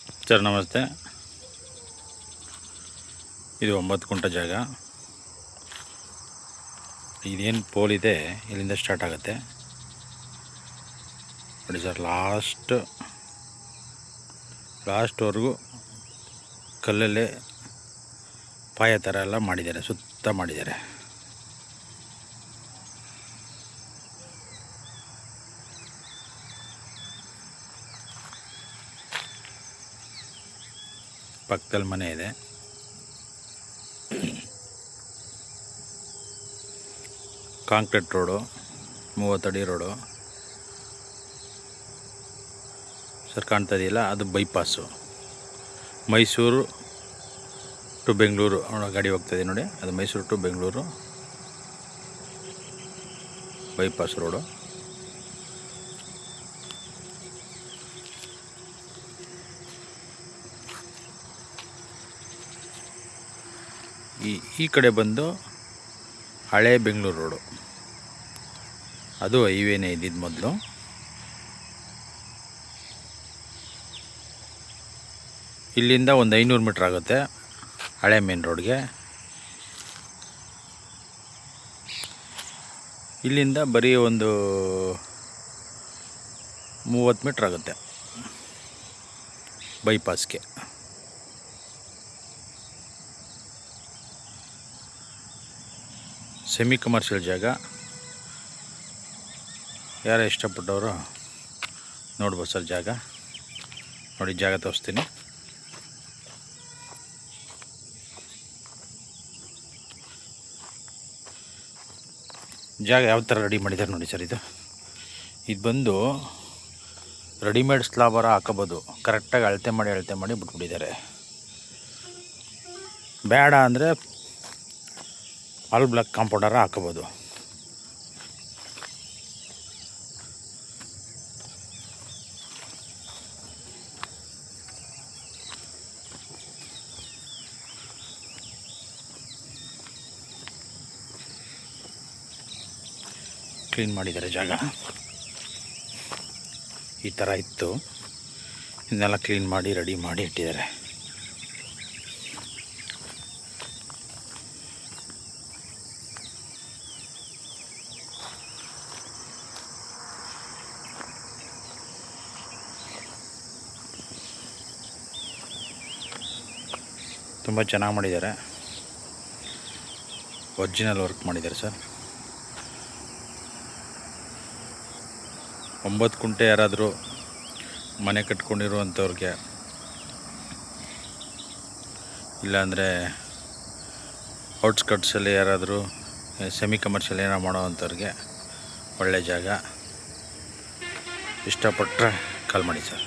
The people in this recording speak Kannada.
ಸರ್ ನಮಸ್ತೆ. ಇದು 9 ಗುಂಟೆ ಜಾಗ. ಇದೇನು ಪೋಲ್ ಇದೆ ಇಲ್ಲಿಂದ ಸ್ಟಾರ್ಟ್ ಆಗುತ್ತೆ ನೋಡಿ ಸರ್. ಲಾಸ್ಟ್ವರೆಗೂ ಕಲ್ಲಲ್ಲೇ ಪಾಯ ಥರ ಎಲ್ಲ ಮಾಡಿದ್ದಾರೆ, ಸುತ್ತ ಮಾಡಿದ್ದಾರೆ. ಪಕ್ಕದಲ್ಲಿ ಮನೆ ಇದೆ. ಕಾಂಕ್ರೀಟ್ ರೋಡು, 30 ಅಡಿ ರೋಡು ಸರ್. ಕಾಣ್ತಾ ಇದೆಯಲ್ಲ, ಅದು ಬೈಪಾಸು. ಮೈಸೂರು ಟು ಬೆಂಗಳೂರು ಗಾಡಿ ಹೋಗ್ತಾಯಿದೆ ನೋಡಿ. ಅದು Mysuru to Bengaluru bypass road. ಈ ಕಡೆ ಬಂದು ಹಳೆ ಬೆಂಗಳೂರು ರೋಡು, ಅದು ಹೈವೇನೇ ಇದ್ದಿದ್ದು ಮೊದಲು. ಇಲ್ಲಿಂದ ಒಂದು 500 ಮೀಟ್ರ್ ಆಗುತ್ತೆ ಹಳೆ ಮೇನ್ ರೋಡ್ಗೆ. ಇಲ್ಲಿಂದ ಬರೀ ಒಂದು 30 ಮೀಟ್ರ್ ಆಗುತ್ತೆ ಬೈಪಾಸ್ಗೆ. ಸೆಮಿ ಕಮರ್ಷಿಯಲ್ ಜಾಗ. ಯಾರು ಇಷ್ಟಪಟ್ಟವರು ನೋಡ್ಬೋದು ಸರ್ ಜಾಗ. ನೋಡಿ, ಜಾಗ ತೋರಿಸ್ತೀನಿ. ಜಾಗ ಯಾವ ಥರ ರೆಡಿ ಮಾಡಿದ್ದಾರೆ ನೋಡಿ ಸರ್. ಇದು ಬಂದು ರೆಡಿಮೇಡ್ ಸ್ಲಾಬರ ಹಾಕೋಬೋದು. ಕರೆಕ್ಟಾಗಿ ಅಳತೆ ಮಾಡಿ ಬಿಟ್ಬಿಟ್ಟಿದ್ದಾರೆ. ಬೇಡ ಅಂದರೆ ಆಲ್ ಬ್ಲಾಕ್ ಕಾಂಪೌಂಡರ ಹಾಕೋಬೋದು. ಕ್ಲೀನ್ ಮಾಡಿದ್ದಾರೆ ಜಾಗ. ಈ ಥರ ಇತ್ತು, ಇದನ್ನೆಲ್ಲ ಕ್ಲೀನ್ ಮಾಡಿ ರೆಡಿ ಮಾಡಿ ಇಟ್ಟಿದ್ದಾರೆ. ತುಂಬ ಚೆನ್ನಾಗಿ ಮಾಡಿದ್ದಾರೆ. ಒರಿಜಿನಲ್ ವರ್ಕ್ ಮಾಡಿದ್ದಾರೆ ಸರ್. 9 ಗುಂಟೆ ಯಾರಾದರೂ ಮನೆ ಕಟ್ಕೊಂಡಿರುವಂಥವ್ರಿಗೆ, ಇಲ್ಲಾಂದರೆ ಔಟ್ಸ್ಕಟ್ಸಲ್ಲಿ ಯಾರಾದರೂ ಸೆಮಿ ಕಮರ್ಷಿಯಲ್ ಏನೋ ಮಾಡೋವಂಥವ್ರಿಗೆ ಒಳ್ಳೆ ಜಾಗ. ಇಷ್ಟಪಟ್ಟರೆ ಕಾಲ್ ಮಾಡಿ ಸರ್.